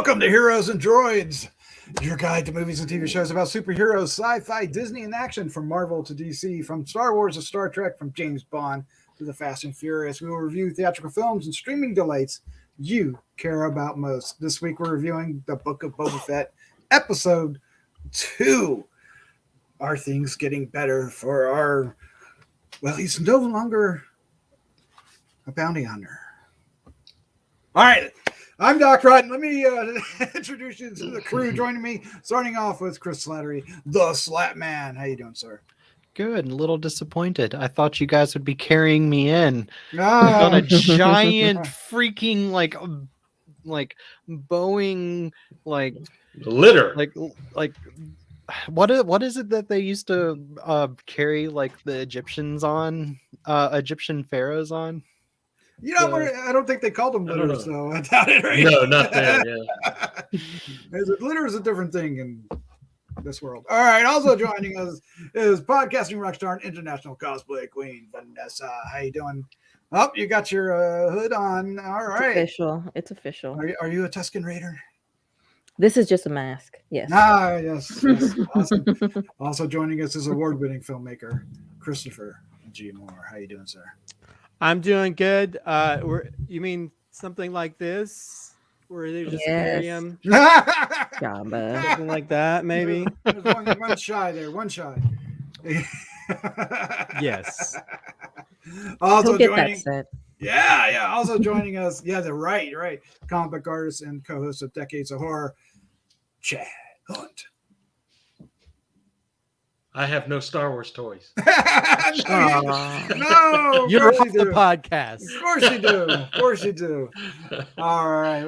Welcome to Heroes and Droids, your guide to movies and TV shows about superheroes, sci-fi, Disney, and action, from Marvel to DC, from Star Wars to Star Trek, from James Bond to the Fast and Furious. We will review theatrical films and streaming delights you care about most. This week we're reviewing the Book of Boba Fett, Episode 2. Are things getting better for our... Well, he's no longer a bounty hunter. All right. I'm Doc Rotten. Let me introduce you to the crew joining me, starting off with Chris Slattery, the SLATTMAN. How you doing, sir? Good. A little disappointed. I thought you guys would be carrying me in on a giant freaking like Boeing litter. Like what is it that they used to carry like the Egyptians on, Egyptian pharaohs on? You know, I don't think they called them litters, though. I doubt it, right? No, not there. Yeah. Litter is a different thing in this world. All right. Also joining us is podcasting rockstar and international cosplay queen, Vanessa. How you doing? Oh, you got your hood on. All right. It's official. Are you a Tusken Raider? This is just a mask. Yes. Ah, yes. Awesome. Also joining us is award-winning filmmaker Christopher G. Moore. How you doing, sir? I'm doing good. You mean something like this, where they just carry him? Something like that, maybe. There's one shy there. One shy. Yes. Also get joining. That set. Yeah. Also joining us. Yeah, they're right. Comic book artist and co-host of Decades of Horror, Chad Hunt. I have no Star Wars toys. No, you're off the podcast. Of course you do. All right.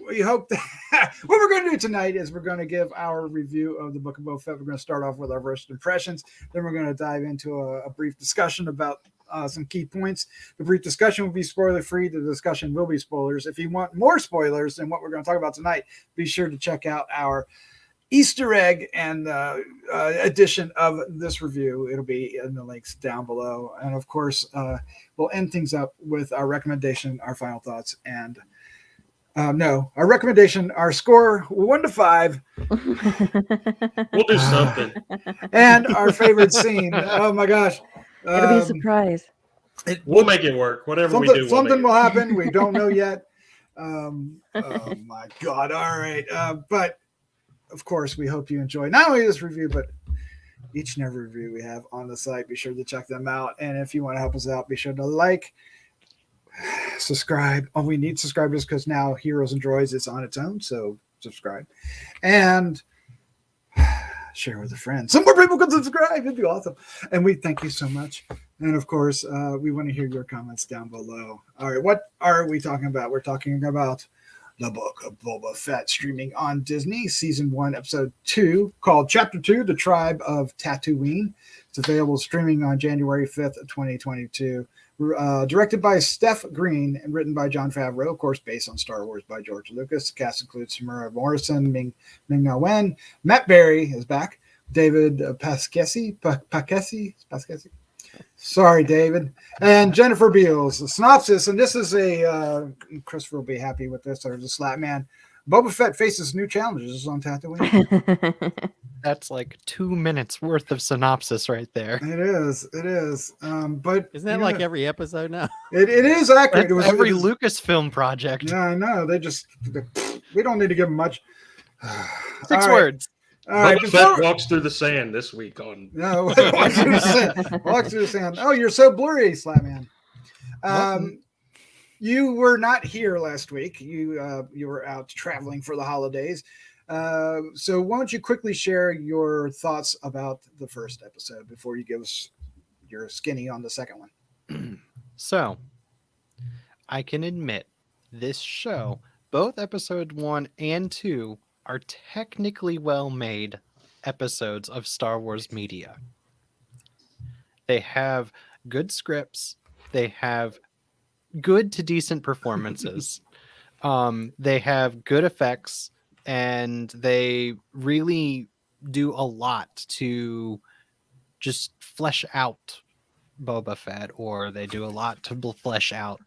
We hope that what we're going to do tonight is we're going to give our review of the Book of Boba Fett. We're going to start off with our first impressions. Then we're going to dive into a brief discussion about some key points. The brief discussion will be spoiler free. The discussion will be spoilers. If you want more spoilers than what we're going to talk about tonight, be sure to check out our Easter egg and edition of this review. It'll be in the links down below. And of course, we'll end things up with our recommendation, our final thoughts, and our recommendation, our score 1 to 5. We'll do something. And our favorite scene. Oh my gosh. It'll be a surprise. We'll make it work. Whatever we do. Something will happen. We don't know yet. Oh my God. All right. But of course, we hope you enjoy not only this review, but each and every review we have on the site. Be sure to check them out. And if you want to help us out, be sure to like, subscribe. Oh, we need subscribers because now Heroes and Droids is on its own. So subscribe and share with a friend. Some more people can subscribe. It'd be awesome. And we thank you so much. And of course, we want to hear your comments down below. All right. What are we talking about? We're talking about the Book of Boba Fett, streaming on Disney, Season 1, Episode 2, called Chapter 2, The Tribe of Tatooine. It's available streaming on January 5th, 2022. Directed by Steph Green and written by Jon Favreau, of course, based on Star Wars by George Lucas. The cast includes Tamara Morrison, Ming-Na Wen, Matt Berry is back, David Pasquesi. Sorry, David. And Jennifer Beals. The synopsis, and this is Christopher will be happy with this, or the SLATTMAN. Boba Fett faces new challenges on Tatooine. That's like 2 minutes worth of synopsis right there. It is. But isn't that like every episode now? It is accurate. It was every Lucasfilm project. Yeah, I know. We don't need to give them much. 6 words. All right, Fett walks through the sand this week on. No, walks through the sand. Oh, you're so blurry, SLATTMAN. You were not here last week. You were out traveling for the holidays. So why don't you quickly share your thoughts about the first episode before you give us your skinny on the second one? So, I can admit this show, both episode 1 and 2, are technically well-made episodes of Star Wars media. They have good scripts. They have good to decent performances. They have good effects, and they really do a lot to just flesh out Boba Fett, or they do a lot to flesh out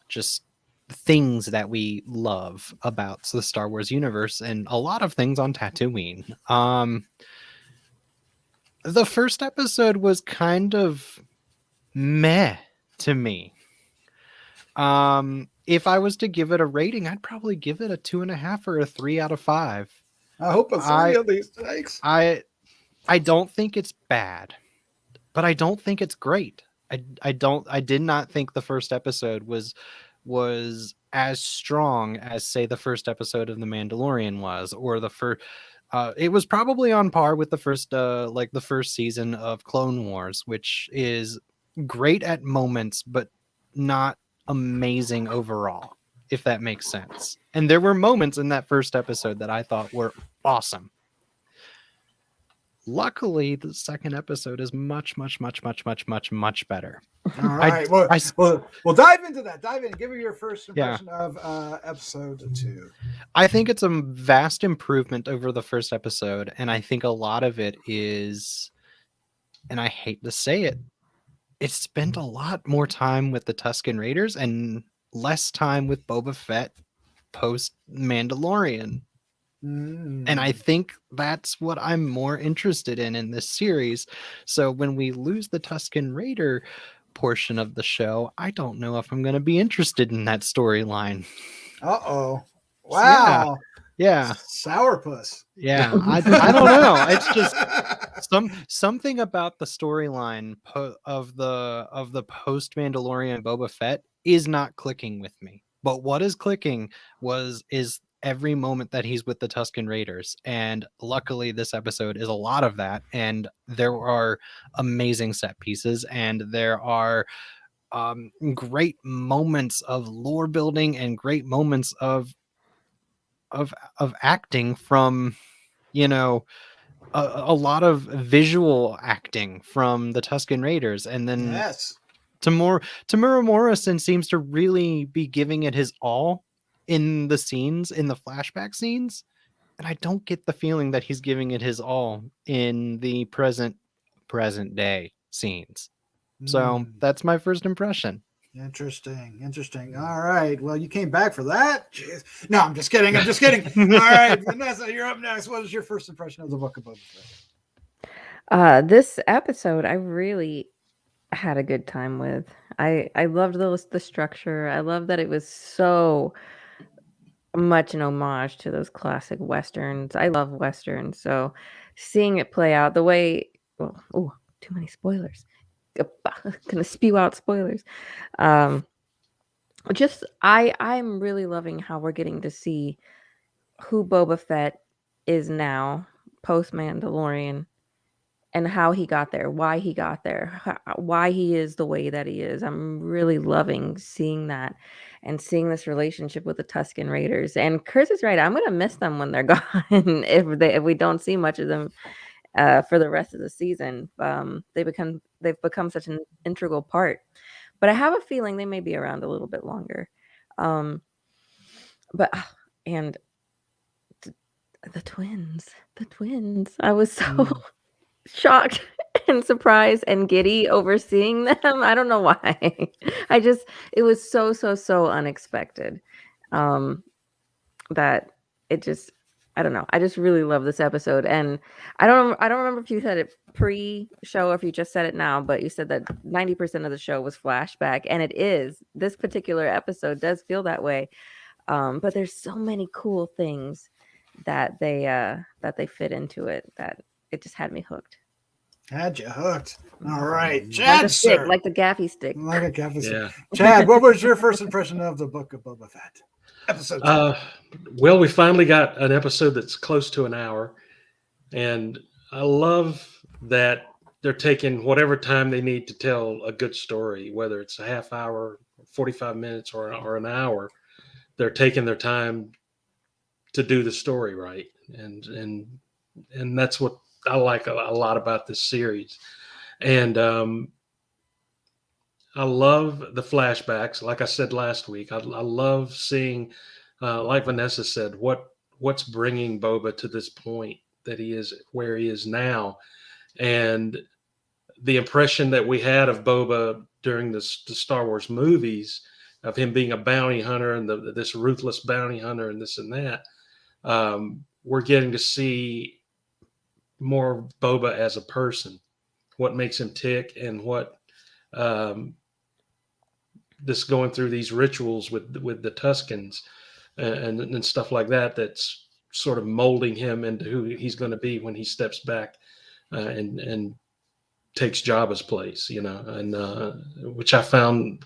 just things that we love about the Star Wars universe, and a lot of things on Tatooine. The first episode was kind of meh to me. If I was to give it a rating, I'd probably give it a 2.5 or a 3 out of 5. I hope it's three of these. Thanks. I don't think it's bad, but I don't think it's great. I did not think the first episode was as strong as, say, the first episode of The Mandalorian was, or the first. It was probably on par with the first season of Clone Wars, which is great at moments, but not amazing overall, if that makes sense. And there were moments in that first episode that I thought were awesome. Luckily, the second episode is much better. All right. We'll dive into that. Dive in. Give me your first impression of episode 2. I think it's a vast improvement over the first episode, and I think a lot of it is, and I hate to say it, it spent a lot more time with the Tusken Raiders and less time with Boba Fett post Mandalorian. And I think that's what I'm more interested in this series. So when we lose the Tusken Raider portion of the show, I don't know if I'm going to be interested in that storyline. Uh-oh. Wow. Yeah. Sourpuss. Yeah. I don't know. It's just something about the storyline of the post Mandalorian Boba Fett is not clicking with me. But what is clicking is every moment that he's with the Tusken Raiders. And luckily this episode is a lot of that. And there are amazing set pieces, and there are great moments of lore building and great moments of acting from, a lot of visual acting from the Tusken Raiders. And then Tamura Morrison seems to really be giving it his all in the flashback scenes, and I don't get the feeling that he's giving it his all in the present day scenes. So that's my first impression. Interesting. All right. Well, you came back for that. Jeez. No, I'm just kidding. All right, Vanessa, you're up next. What is your first impression of the Book of Boba Fett? This episode, I really had a good time with. I loved the structure. I love that it was so much an homage to those classic westerns. I love westerns, so seeing it play out the way, too many spoilers. Gonna spew out spoilers. I'm really loving how we're getting to see who Boba Fett is now post Mandalorian, and how he got there, why he got there, why he is the way that he is. I'm really loving seeing that and seeing this relationship with the Tusken Raiders. And Chris is right. I'm going to miss them when they're gone if we don't see much of them for the rest of the season. They've become such an integral part. But I have a feeling they may be around a little bit longer. And the twins. I was so shocked and surprised and giddy over seeing them. I don't know why. It was so unexpected. That it just, I don't know. I just really love this episode. And I don't remember if you said it pre-show or if you just said it now, but you said that 90% of the show was flashback, and it is. This particular episode does feel that way. But there's so many cool things that they fit into it that it just had me hooked. Had you hooked. All right. Chad, sir. like the gaffy stick. Like a gaffy stick. Chad, what was your first impression of the Book of Boba Fett? Episode 2. Well, we finally got an episode that's close to an hour. And I love that they're taking whatever time they need to tell a good story, whether it's a half hour, 45 minutes, or an hour. They're taking their time to do the story right. And that's what I like a lot about this series. And I love the flashbacks. Like I said last week, I love seeing, like Vanessa said, what's bringing Boba to this point that he is where he is now. And the impression that we had of Boba during the Star Wars movies of him being a bounty hunter and this ruthless bounty hunter and this and that. We're getting to see more of Boba as a person, what makes him tick, and what this going through these rituals with the Tuscans and stuff like that. That's sort of molding him into who he's going to be when he steps back and takes Jabba's place, and which I find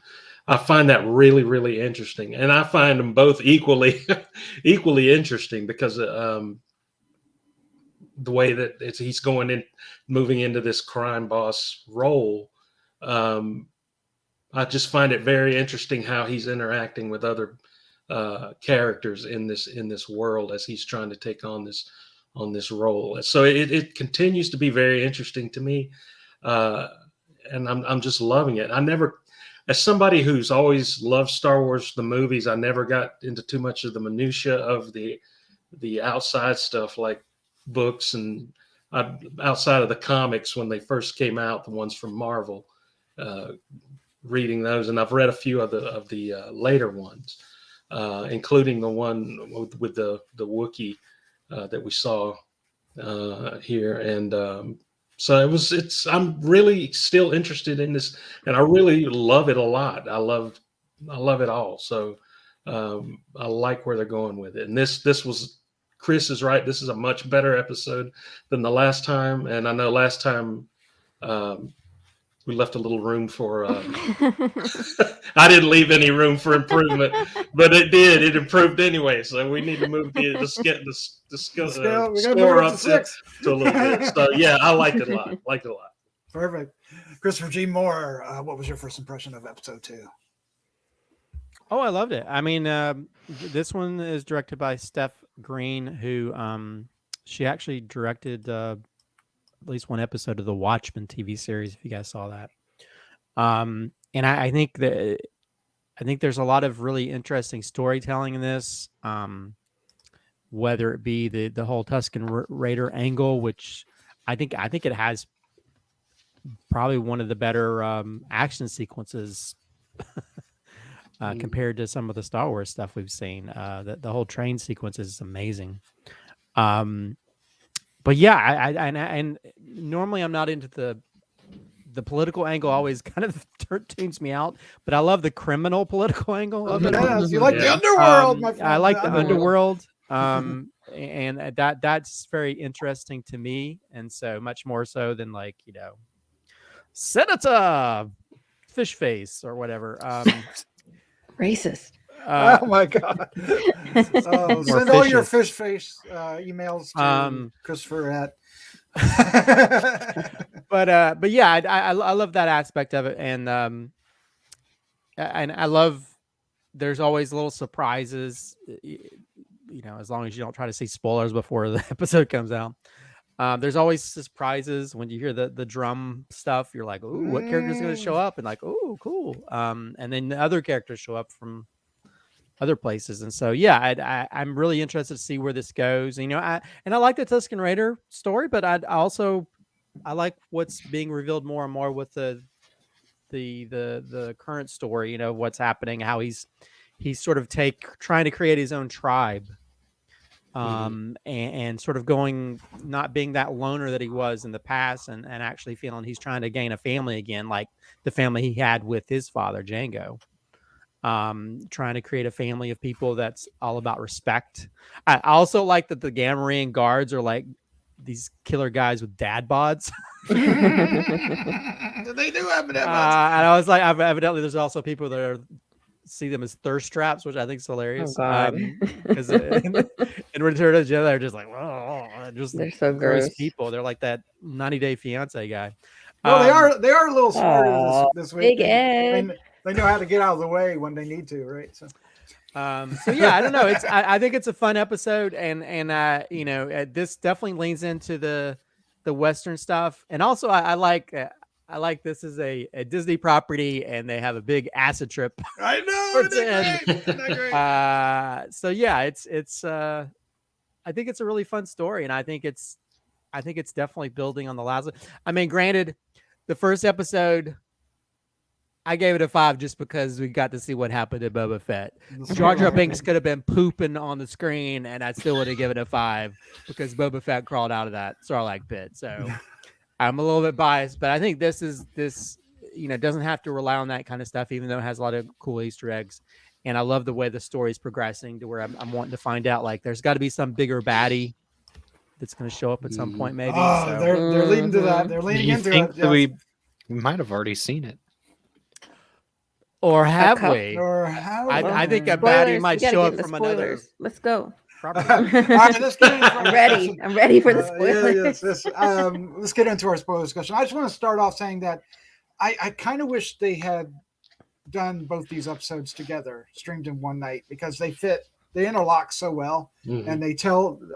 that really, really interesting, and I find them both equally interesting because the way that he's moving into this crime boss role. I just find it very interesting how he's interacting with other characters in this world as he's trying to take on this role. So it continues to be very interesting to me, and I'm just loving it. As somebody who's always loved Star Wars, the movies, I never got into too much of the minutia of the outside stuff like books and outside of the comics when they first came out, the ones from Marvel. Reading those, and I've read a few of the later ones, including the one with the Wookiee that we saw here, and so I'm really still interested in this, and I really love it a lot. I love it all. So I like where they're going with it, and this was, Chris is right. This is a much better episode than the last time, and I know last time. We left a little room for. I didn't leave any room for improvement, but it did. It improved anyway. So we need to move the score up to a little bit. So yeah, I liked it a lot. Perfect. Christopher G. Moore, what was your first impression of episode 2? Oh, I loved it. I mean, this one is directed by Steph Green, who she actually directed. At least one episode of the Watchmen TV series, if you guys saw that. And I think there's a lot of really interesting storytelling in this, whether it be the whole Tusken Raider angle, which I think it has probably one of the better action sequences compared to some of the Star Wars stuff we've seen. The whole train sequence is amazing. But yeah, and normally I'm not into the political angle. Always kind of tunes me out. But I love the criminal political angle of it. Yes, you like the underworld, my friend. I like the underworld, and that's very interesting to me. And so much more so than Senator Fish Face or whatever. Racist. Oh my God! Send all your fish face emails to Christopher at. But yeah, I love that aspect of it, and I love. There's always little surprises, as long as you don't try to see spoilers before the episode comes out. There's always surprises when you hear the drum stuff. You're like, "Ooh, what character's going to show up?" And like, "Ooh, cool." And then the other characters show up from other places, and so yeah, I'm really interested to see where this goes. I like the Tusken Raider story, but I like what's being revealed more and more with the current story. What's happening, how he's sort of trying to create his own tribe, and sort of not being that loner that he was in the past, and actually feeling he's trying to gain a family again, like the family he had with his father Django. Trying to create a family of people that's all about respect. I also like that the Gamorrean guards are like these killer guys with dad bods. They do have dad bods. And I was like, evidently there's also people that see them as thirst traps, which I think is hilarious. Because in Return of the Jedi, they're just like, they're so gross people. They're like that 90 Day Fiance guy. Well, they are a little smarter this week. Big Ed. They know how to get out of the way when they need to, right? So yeah, I don't know. I think it's a fun episode, and this definitely leans into the Western stuff, and also I like this is a Disney property, and they have a big acid trip. I know. Isn't that great? So yeah, it's I think it's a really fun story, and I think it's definitely building on the last. I mean, granted, the first episode, I gave it a 5 just because we got to see what happened to Boba Fett. Jar Jar Binks could have been pooping on the screen, and I still would have given it a 5 because Boba Fett crawled out of that Sarlacc pit. So I'm a little bit biased, but I think this doesn't have to rely on that kind of stuff, even though it has a lot of cool Easter eggs. And I love the way the story's progressing to where I'm wanting to find out, like, there's got to be some bigger baddie that's going to show up at some point, maybe. Oh, So. they're leading to that. They're Do leading you into think it. that we might have already seen it? Or have we? Or how? I think a Spoilers, baddie might we gotta show get up into from another spoilers. Let's go. property. All right, let's get into I'm ready. I'm ready for the spoilers. Yes. Let's get into our spoiler discussion. I just want to start off saying that I kind of wish they had done both these episodes together, streamed in one night, because they interlock so well, and I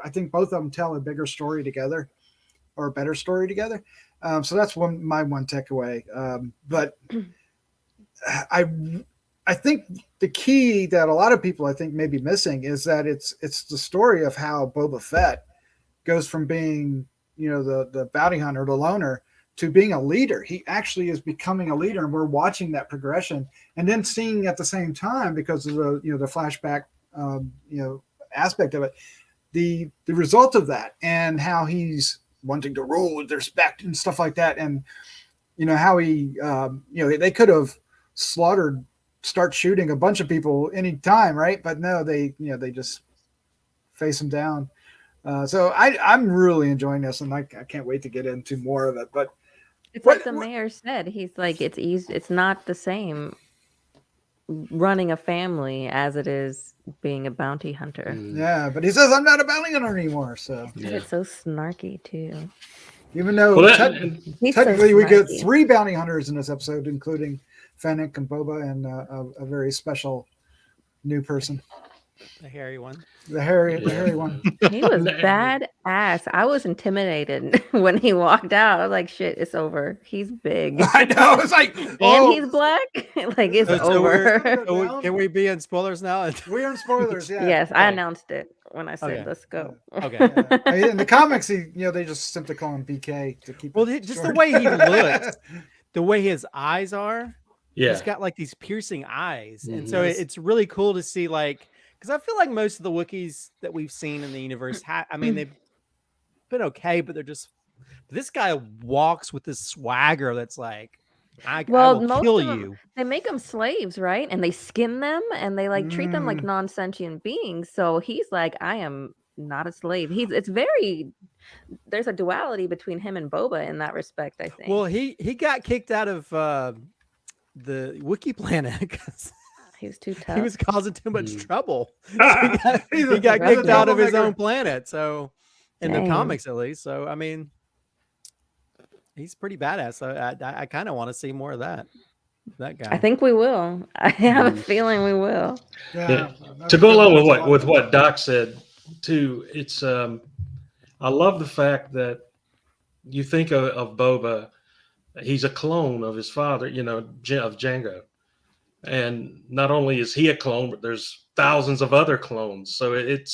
think both of them tell a bigger story together, or a better story together. So that's my one takeaway. But I think the key that a lot of people I think may be missing is that it's the story of how Boba Fett goes from being, the bounty hunter, the loner, to being a leader. He actually is becoming a leader, and we're watching that progression, and then seeing at the same time, because of the the flashback aspect of it, the result of that, and how he's wanting to rule with respect and stuff like that, and how he they could have start shooting a bunch of people any time, right? But no, they just face him down. So I'm really enjoying this, and I can't wait to get into more of it. But it's like the mayor said, he's like, it's easy. It's not the same running a family as it is being a bounty hunter. Yeah, but he says, I'm not a bounty hunter anymore. So It's so snarky too. even though technically so we get snarky. 3 bounty hunters in this episode, including Fennec and Boba, and a very special new person, The hairy one. the hairy one. He was badass. I was intimidated when he walked out. I was like, shit, it's over. He's big. I know. It's like, And he's black. Like, it's over. Can we be in spoilers now? We're in spoilers. Yeah. Yes, I announced it when I said, Okay. let's go. Okay. Yeah. In the comics, they just simply call him BK to keep. Well, it just short. the way he looks, the way his eyes are. Yeah. He's got like these piercing eyes. And Mhm. so Yes. it's really cool to see, like, because I feel like most of the Wookiees that we've seen in the universe, they've been okay, but this guy walks with this swagger that's like, I will most kill of them, you. they make them slaves, right? And they skin them and they like treat them like non-sentient beings. So he's like, I am not a slave. There's a duality between him and Boba in that respect, I think. Well, he got kicked out of the Wookiee planet because he was too tough. he was causing too much trouble. He's a- He got he's a kicked out of his troublemaker. own planet. So in the Dang. comics, at least. So I mean, he's pretty badass. So I kind of want to see more of that guy. I think we will. I have a feeling we will. Yeah. To go along with what Doc said too, it's I love the fact that you think of Boba, he's a clone of his father, of Django, and not only is he a clone, but there's thousands of other clones. So it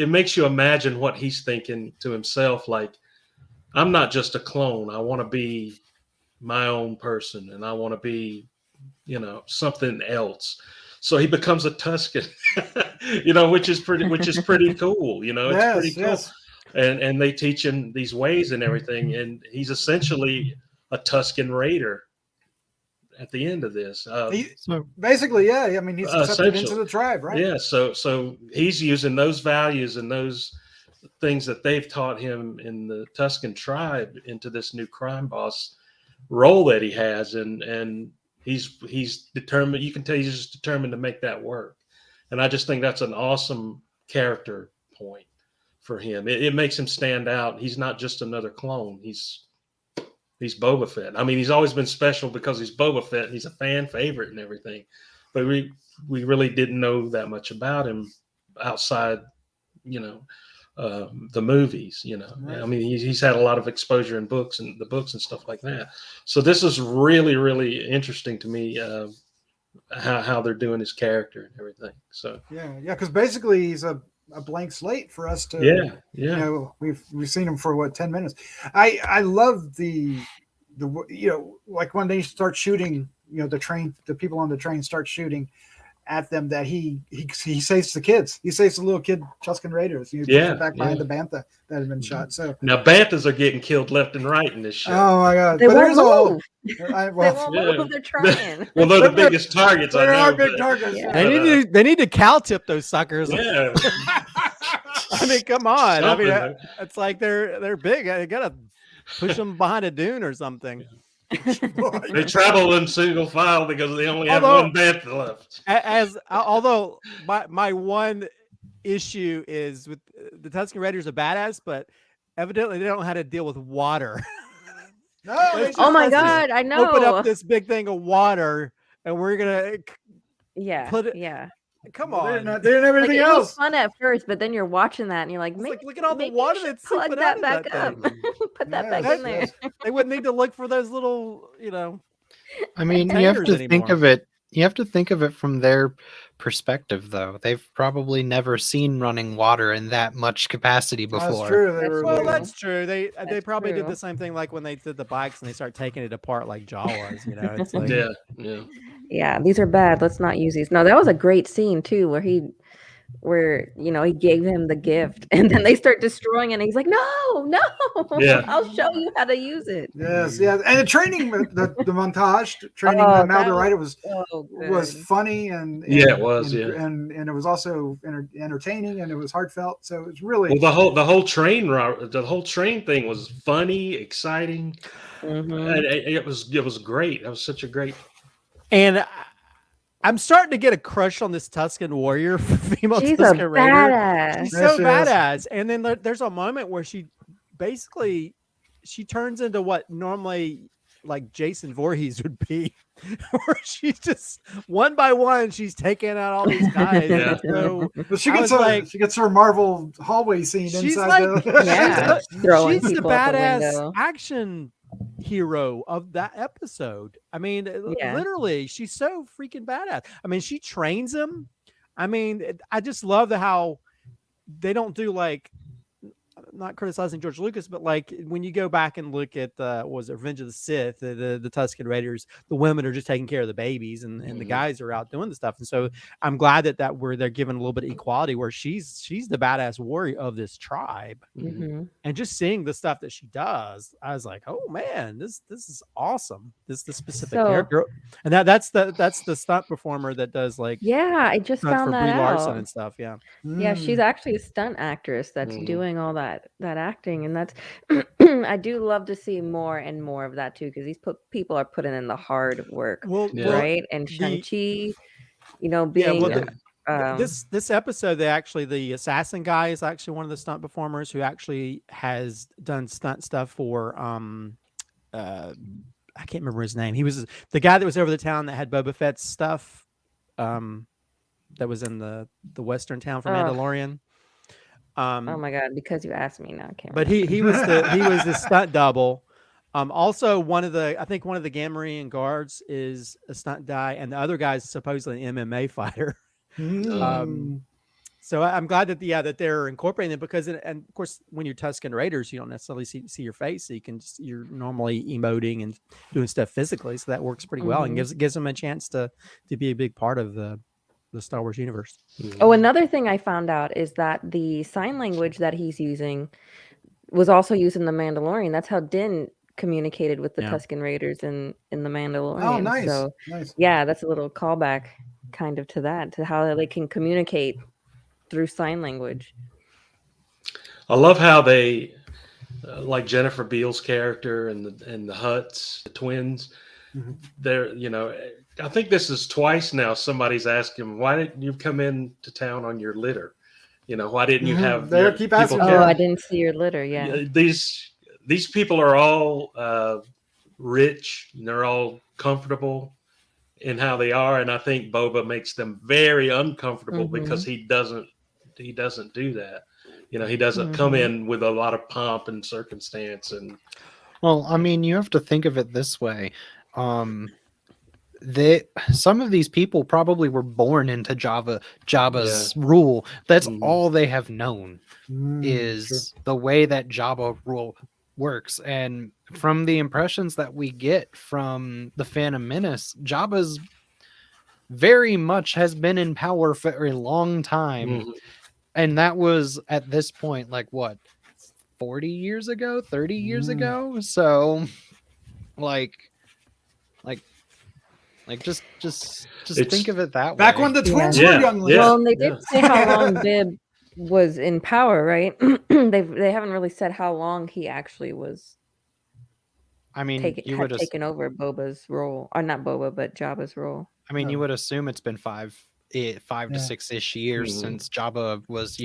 makes you imagine what he's thinking to himself, like, I'm not just a clone. I want to be my own person, and I want to be, something else. So he becomes a Tusken, which is pretty cool. It's pretty cool. Yes. And they teach him these ways and everything, and he's essentially a Tusken Raider at the end of this. Basically, yeah. I mean, he's accepted into the tribe, right? Yeah. So he's using those values and those things that they've taught him in the Tusken tribe into this new crime boss role that he has, and he's determined. You can tell he's just determined to make that work, and I just think that's an awesome character point for him. It makes him stand out. He's not just another clone. He's Boba Fett. I mean, he's always been special because he's Boba Fett. And he's a fan favorite and everything, but we really didn't know that much about him outside, the movies. Right. I mean, he's had a lot of exposure in books and stuff like that. So this is really, really interesting to me, how they're doing his character and everything. So Yeah. Because basically, he's a blank slate for us to. yeah. We've seen him for 10 minutes. I love the like when they start shooting, the people on the train start shooting at them, that he saves the kids. He saves the little kid Tusken Raiders. He puts them back behind the bantha that had been shot. So now banthas are getting killed left and right in this show. oh my god, They but won't move. they They won't move. They're trying. Well, they're the biggest targets. I They know. are big targets. Yeah. They need to cow tip those suckers. Yeah. I mean, come on. I mean, Something. it's like they're big. I gotta push them behind a dune or something. They travel in single file because they only have Although- one bantha left. Although my one issue is with the Tusken Raiders are badass, but evidently they don't know how to deal with water. No, Oh my Let's just god, I know. Open up this big thing of water, and we're gonna Yeah, put it- yeah. come they're on. not doing everything Like, it was else. fun at first, but then you're watching that and you're like, It's maybe, like, look at all the maybe water you should that's plug seeping that out back of that up. thing. Put that Yes, back in there. yes. They wouldn't need to look for those little, I mean, you have to containers think anymore. of it. You have to think of it from their perspective, though. They've probably never seen running water in that much capacity before. That's true. They That's were Well, like- that's true. They That's probably did true. the same thing like when they did the bikes and they start taking it apart like Jawas. It's like Yeah. Yeah, these are bad. Let's not use these. No, that was a great scene too, where he gave him the gift and then they start destroying it and he's like, no, Yeah. I'll show you how to use it. Yes, yeah, and the training, the montage training Oh, them how that to ride it was Oh, was good. funny and Yeah, it was, and it was also entertaining and it was heartfelt. So it was really Well, the whole train thing was funny, exciting, Mhm. and it was great. It was such a great. And I'm starting to get a crush on this Tusken warrior, female She's a Tusken Raider. badass. She's Yes, so she is. badass. And then there's a moment where she turns into what normally like Jason Voorhees would be, where she's just one by one, she's taking out all these guys. Yeah. So but she I gets was like- she gets her Marvel hallway scene she's inside like, the Yeah, throwing she's the people out the badass window. action hero of that episode. I mean, Yeah. literally, she's so freaking badass. I mean, she trains him. I mean, I just love how they don't do like, not criticizing George Lucas, but like when you go back and look at what was it, Revenge of the Sith, the Tusken Raiders, the women are just taking care of the babies and the guys are out doing the stuff. And so I'm glad that they're given a little bit of equality where she's the badass warrior of this tribe. Mhm. And just seeing the stuff that she does, I was like, oh man, this is awesome. This specific So- character. And that's the stunt performer that does like Yeah, I just stunts found for Brie that Larson out. and stuff. Yeah. Yeah, she's Mm. actually a stunt actress that's Mhm. doing all that acting, and that's I do love to see more and more of that too, because these people are putting in the hard work, Well, Yeah. right? And the- Shang-Chi, yeah, being well, um, this episode, the assassin guy is actually one of the stunt performers who actually has done stunt stuff for I can't remember his name. He was the guy that was over the town that had Boba Fett's stuff. That was in the western town from Ugh. Mandalorian. oh my god, because you asked me now, I can't But remember. he was the stunt double. Also I think one of the Gamorrean guards is a stunt guy, and the other guy is supposedly an MMA fighter. Mm. So I'm glad that they're incorporating it because, and of course, when you're Tusken Raiders, you don't necessarily see your face, so you're normally emoting and doing stuff physically, so that works pretty well and gives them a chance to be a big part of the Star Wars universe. Oh, another thing I found out is that the sign language that he's using was also used in The Mandalorian. That's how Din communicated with the Yeah. Tusken Raiders in The Mandalorian. Oh, nice, So nice. yeah, that's a little callback kind of to that, to how they can communicate through sign language. I love how they like Jennifer Beals' character and the Hutts, the twins. Mhm. They're I think this is twice now. Somebody's asked him, "Why didn't you come into town on your litter? Why didn't you Mhm. have?" They your keep people asking Oh, Yeah. I didn't see your litter. Yeah. These people are all rich and they're all comfortable in how they are, and I think Boba makes them very uncomfortable because he doesn't do that. He doesn't come in with a lot of pomp and circumstance. And Well, I mean, you have to think of it this way. Some of these people probably were born into Jabba's rule. That's Mhm. all they have known Mm, is the way that Jabba works. And from the impressions that we get from the Phantom Menace, Jabba's very much has been in power for a long time. Mhm. And that was at this point, like what, 40 years ago, 30 years ago? So like just It's- think of it that Back way. when the twins Yeah, were younglings. yeah. Well, and they did yeah. say how long Bib was in power, right? They haven't really said how long he actually was I mean, had taken over Boba's role, or not Boba, but Jabba's role. I mean, you Oh. would assume it's been five to Yeah. 6-ish years Mhm. since Jabba was,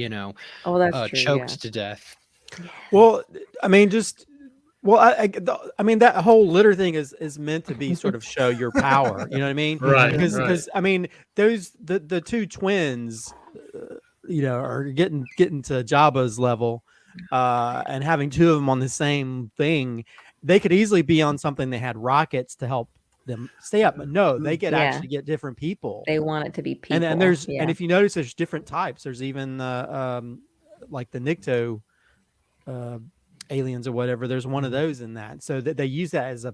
Oh, that's true. choked to death. Well, I mean, I mean, that whole litter thing is meant to be sort of show your power. You know what I mean? Right, Because I mean, the two twins, are getting to Jabba's level, and having two of them on the same thing, they could easily be on something that had rockets to help them stay up. But no, they could Yeah. actually get different people. They want it to be people. And there's yeah. and if you notice, there's different types. There's even like the Nikto aliens or whatever. There's one of those in that, so that they use that as a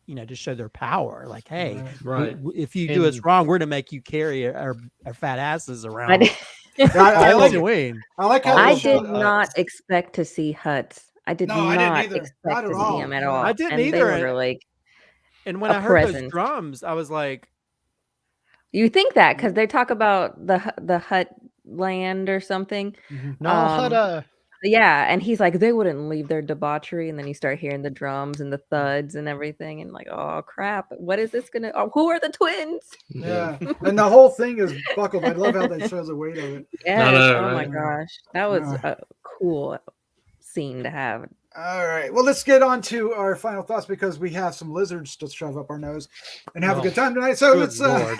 to show their power. Like, hey, Right. if you do us And- wrong, we're to make you carry our fat asses I, around. did, I like it. Tatooine. I like how I they did show- not expect to see Huts. I did No, I didn't not either. expect Not to at see all. him at No. all. I didn't and either, They were like, And when a I heard those presence. drums, I was like, you think that because they talk about the Hut land or something. No, Yeah, and he's like, they wouldn't leave their debauchery, and then you start hearing the drums and the thuds and everything, and like, oh crap, what is this gonna? Oh, who are the twins? Yeah, and the whole thing is buckled. I love how they show the weight of it. Yes. know, Oh my right? gosh, that was Yeah. a cool scene to have. All right. Well, let's get on to our final thoughts because we have some lizards to shove up our nose and have a Oh, good time tonight. So good let's. Lord.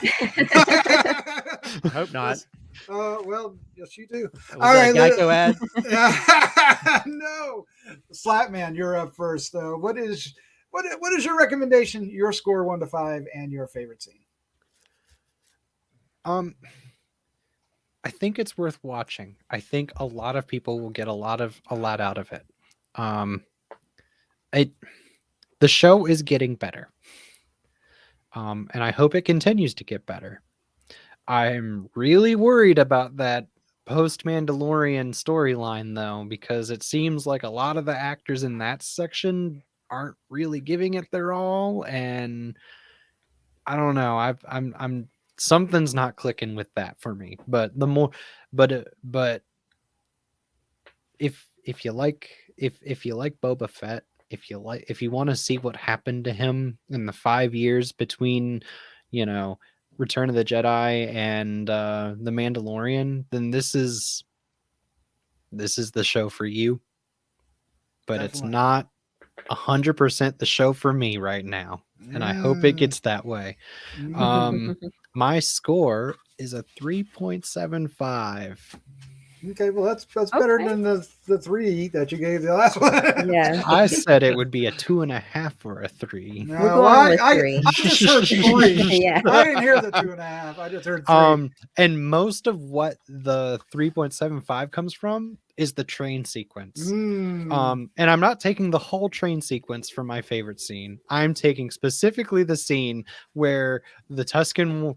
I hope not. Well, yes, you do. Was All that right, a Geico ad? No, Slatman, you're up first. What is your recommendation? Your score 1 to 5, and your favorite scene. I think it's worth watching. I think a lot of people will get a lot out of it. The show is getting better. And I hope it continues to get better. I'm really worried about that post-Mandalorian storyline though, because it seems like a lot of the actors in that section aren't really giving it their all, and I don't know. I'm something's not clicking with that for me. But if you like Boba Fett, if you want to see what happened to him in the 5 years between, Return of the Jedi and the Mandalorian, then this is the show for you. But it's Definitely. not 100% the show for me right now, and I hope it gets that way. My score is a 3.75. Okay, well that's better Okay. than the 3 that you gave the last one. Yeah. I said it would be a 2.5 or a 3. No, We're going with I 3. just heard 3. Yeah. I didn't hear the 2.5. I just heard 3. And most of what the 3.75 comes from is the train sequence. And I'm not taking the whole train sequence for my favorite scene. I'm taking specifically the scene where the Tuscan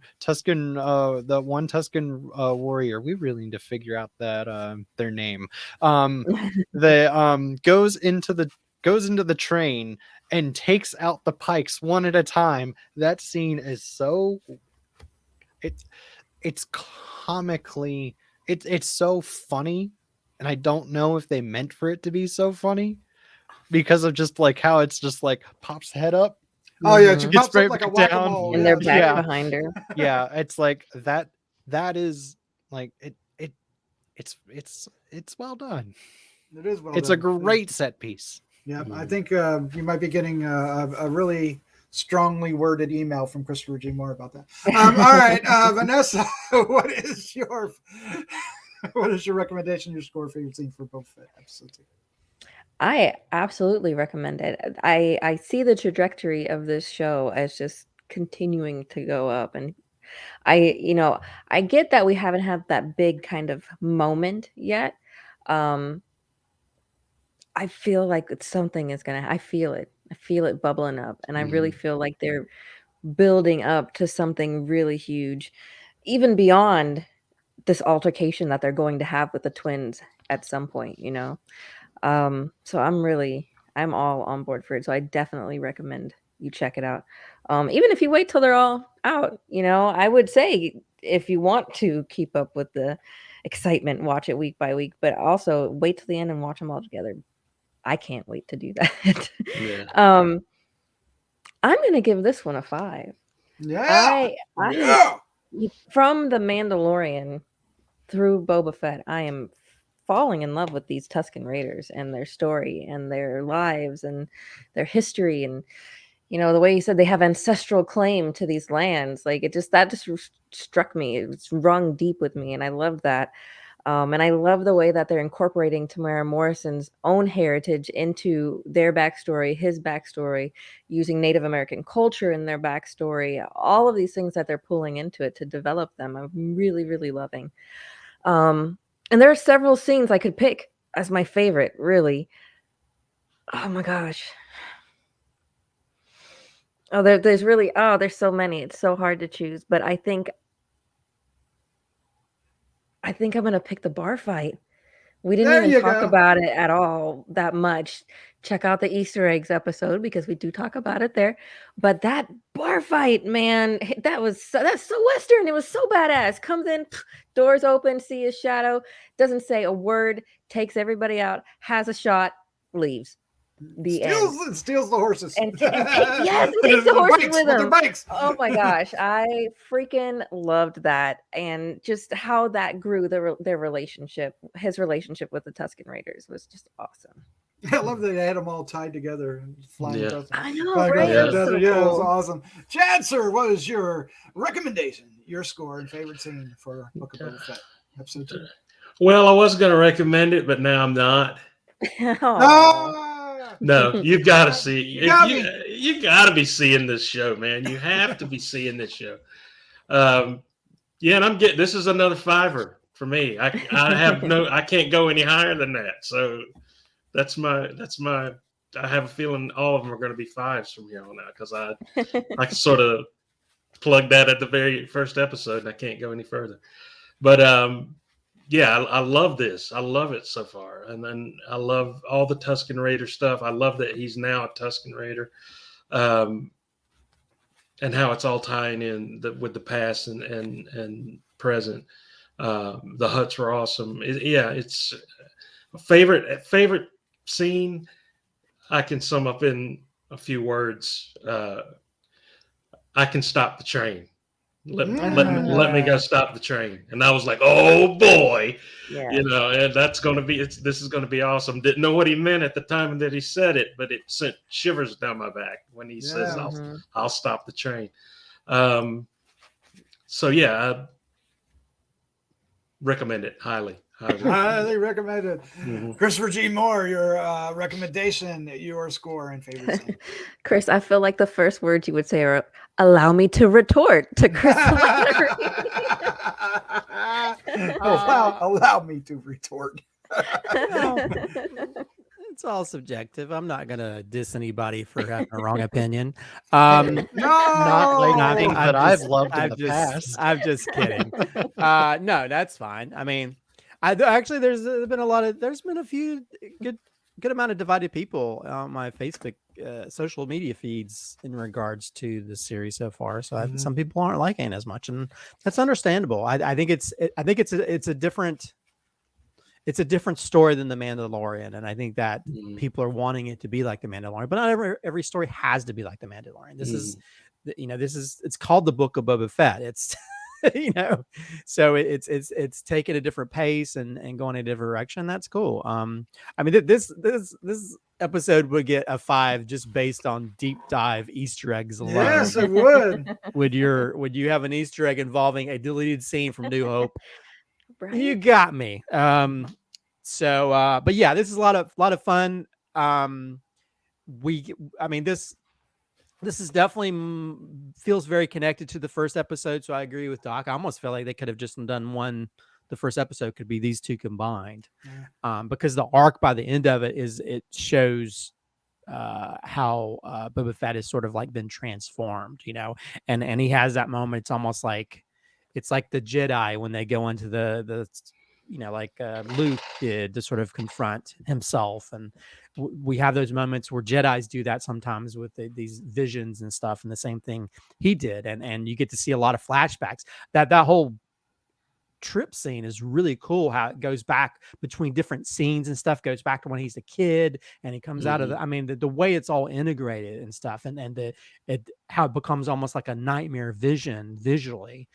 warrior, we really need to figure out that their name. Goes into the train and takes out the pikes one at a time. That scene is so it's comically it's so funny. And I don't know if they meant for it to be so funny because of just like how it's just like pops head up. Oh yeah, she Gets pops up right like a back down. whack-a-mole. And they're back Yeah. behind her. Yeah, it's like that is like it's well done. It is well It's a done. great set piece. Yeah, I think you might be getting a really strongly worded email from Christopher G. Moore about that. All right, Vanessa, what is your recommendation? Your score favorite scene for Boba Fett episode 2? I absolutely recommend it. I see the trajectory of this show as just continuing to go up, and I get that we haven't had that big kind of moment yet. I feel like something is gonna. I feel it. I feel it bubbling up, and I really feel like they're building up to something really huge, even beyond this altercation that they're going to have with the twins at some point. So I'm all on board for it. So I definitely recommend you check it out. Even if you wait till they're all out, I would say if you want to keep up with the excitement, watch it week by week, but also wait till the end and watch them all together. I can't wait to do that. Yeah. I'm gonna give this one a 5. Yeah. I Yeah. from The Mandalorian through Boba Fett, I am falling in love with these Tusken Raiders and their story and their lives and their history, and the way you said they have ancestral claim to these lands. Like that just struck me. It's rung deep with me, and I love that. And I love the way that they're incorporating Tamara Morrison's own heritage into their backstory, his backstory, using Native American culture in their backstory, all of these things that they're pulling into it to develop them. I'm really, really loving. And there are several scenes I could pick as my favorite, really. Oh my gosh. There's so many. It's so hard to choose, but I think I'm going to pick the bar fight. We didn't There even you talk go. about it at all that much. Check out the Easter eggs episode because we do talk about it there. But that bar fight, man, that's so Western. It was so badass. Comes in, doors open, see his shadow, doesn't say a word, takes everybody out, has a shot, leaves. The end. Steals the horses. Yes, he takes the Their horses bikes, with their him. bikes. Oh my gosh, I freaking loved that, and just how that grew their relationship. His relationship with the Tusken Raiders was just awesome. I love that they had them all tied together and flying across. I know, flying right? across the It was desert. so Yeah, it was cool. awesome. Chad, sir, what is your recommendation, your score and favorite scene for Book of Boba Fett, episode 2? Well, I was going to recommend it, but now I'm not. Ah! No, you've got to see. You got me. You got to be seeing this show, man. You have to be seeing this show. Yeah, and this is another 5er for me. I can't go any higher than that. So that's my. I have a feeling all of them are going to be 5s from here on out because I sort of plugged that at the very first episode, and I can't go any further. But yeah, I love this. I love it so far. And then I love all the Tusken Raider stuff. I love that he's now a Tusken Raider. And how it's all tying in with the past and present. The huts were awesome. It's a favorite scene. I can sum up in a few words. I can stop the train. Let me go stop the train. And I was like, oh boy, Yeah. And that's going to be, this is going to be awesome. Didn't know what he meant at the time that he said it, but it sent shivers down my back when he says, I'll stop the train. So yeah, I recommend it highly. Highly recommended. Mm-hmm. Christopher G. Moore, your recommendation, your score and favorite scene. Chris, I feel like the first words you would say are "allow me to retort" to Chris Slattery. allow me to retort. It's all subjective. I'm not gonna diss anybody for having a wrong opinion. Not like anything that I've loved in the past. I'm just kidding. No, that's fine. I mean, actually there's been a few good amount of divided people on my Facebook social media feeds in regards to the series so far. So some people aren't liking it as much, and that's understandable. I think it's a different story than The Mandalorian, and I think that people are wanting it to be like The Mandalorian, but not every story has to be like The Mandalorian. This is it's called the Book of Boba Fett. It's so it's taking a different pace and going a different direction. That's cool. I mean, this episode would get a 5 just based on deep dive Easter eggs alone. Yes, it would. Would you have an Easter egg involving a deleted scene from New Hope? Right? You got me. But yeah, this is a lot of fun. This is definitely feels very connected to the first episode. So I agree with Doc. I almost feel like they could have just done the the first episode could be these two combined, Yeah. because the arc by the end of it shows how Boba Fett has sort of like been transformed, and he has that moment. It's almost like it's like the Jedi when they go into the like Luke did to sort of confront himself, and we have those moments where Jedis do that sometimes with these visions and stuff, and the same thing he did, and you get to see a lot of flashbacks. That whole trip scene is really cool, how it goes back between different scenes and stuff, goes back to when he's a kid and he comes out of the way it's all integrated and stuff, and how it becomes almost like a nightmare vision visually.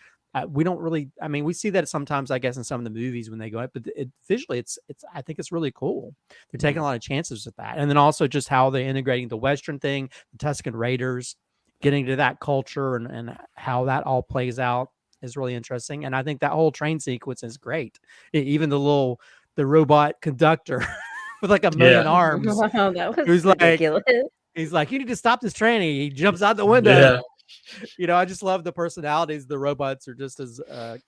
We don't really, we see that sometimes, I guess, in some of the movies when they go up, but visually it's I think it's really cool. They're taking a lot of chances with that. And then also just how they're integrating the Western thing, the Tusken Raiders, getting to that culture and how that all plays out is really interesting. And I think that whole train sequence is great. Even the robot conductor with like a million arms. Wow, that was Who's ridiculous. He's like, you need to stop this train. He jumps out the window. Yeah. I just love the personalities. The robots are just as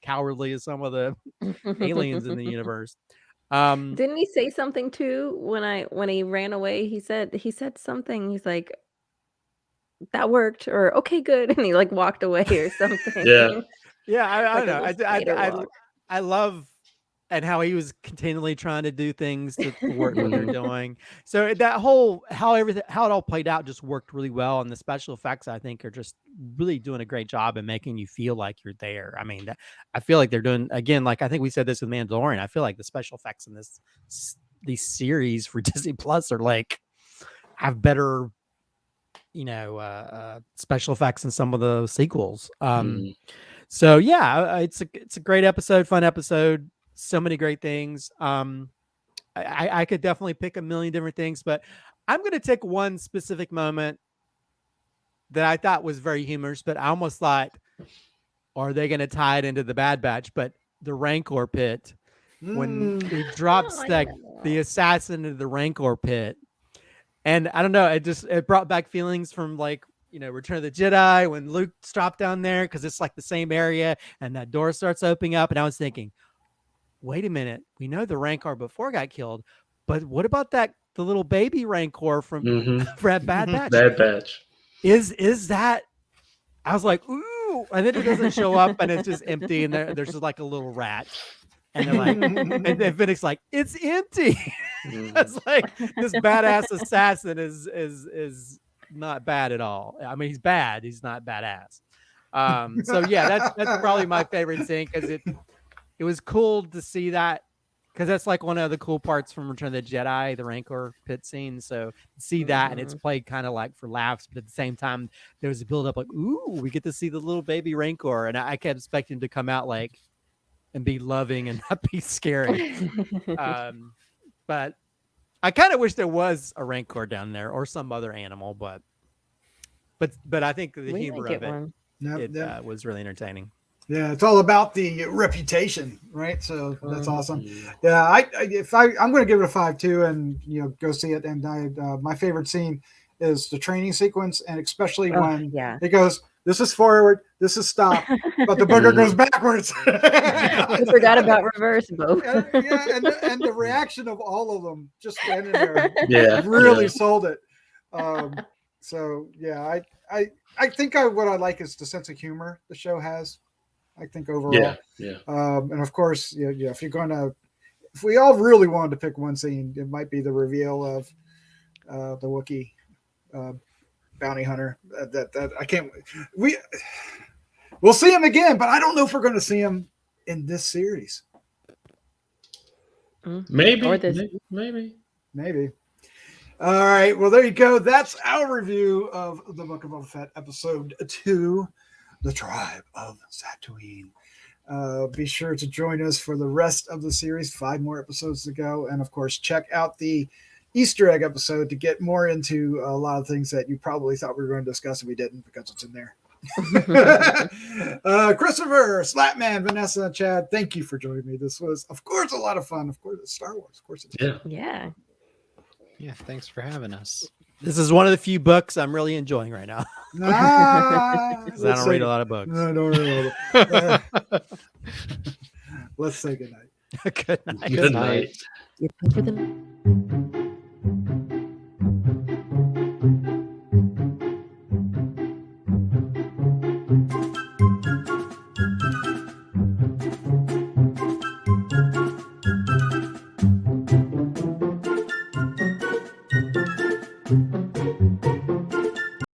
cowardly as some of the aliens in the universe. Didn't he say something too when he ran away? He said something. He's like, that worked, or okay, good, and he like walked away or something. Yeah. I don't know. I love and how he was continually trying to do things to work what they're doing. So that whole how it all played out just worked really well, and the special effects I think are just really doing a great job in making you feel like you're there. I feel like they're doing, again, like I think we said this with Mandalorian. I feel like the special effects in these series for Disney Plus are like have better special effects in some of the sequels. So yeah, it's a great episode, fun episode. So many great things. I could definitely pick a million different things, but I'm going to take one specific moment that I thought was very humorous, but I almost thought, are they going to tie it into the Bad Batch? But the Rancor pit, when he drops the assassin into the Rancor pit, and I don't know, it brought back feelings from like, Return of the Jedi when Luke dropped down there, because it's like the same area, and that door starts opening up, and I was thinking, wait a minute, we know the Rancor before got killed, but what about the little baby Rancor from Bad Batch? Bad Batch. Is that? I was like, ooh, and then it doesn't show up, and it's just empty, and there's just like a little rat, and they're like, and Finnick's like, it's empty. It's like this badass assassin is not bad at all. He's bad, he's not badass. So yeah, that's probably my favorite scene, because it was cool to see that, because that's like one of the cool parts from Return of the Jedi, the Rancor pit scene. So see that, and it's played kind of like for laughs, but at the same time, there was a build up like, ooh, we get to see the little baby Rancor, and I kept expecting him to come out like and be loving and not be scary. But I kind of wish there was a Rancor down there or some other animal, but I think the humor of it was really entertaining. Yeah, it's all about the reputation, right? So that's awesome. Yeah, I'm going to give it a 5 too, and go see it. And my favorite scene is the training sequence, and especially when it goes, this is forward, this is stop, but the booger goes backwards. I forgot about reverse, Bo. and the reaction of all of them just standing there, really sold it. So yeah, I think what I like is the sense of humor the show has. I think overall, and of course, if if we all really wanted to pick one scene, it might be the reveal of the Wookiee bounty hunter. That I can't. We'll see him again, but I don't know if we're going to see him in this series. Maybe, or this. Maybe. All right. Well, there you go. That's our review of the Book of Boba Fett, episode 2. The Tribe of Tatooine. Be sure to join us for the rest of the series. 5 more episodes to go. And of course, check out the Easter egg episode to get more into a lot of things that you probably thought we were going to discuss and we didn't, because it's in there. Christopher, SLATTMAN, Vanessa, Chad, thank you for joining me. This was, of course, a lot of fun. Of course, it's Star Wars. Of course, it's Yeah. Yeah, thanks for having us. This is one of the few books I'm really enjoying right now. I don't read a lot of books. No, don't read a lot. Let's say goodnight. Good night. Good night. You pay for the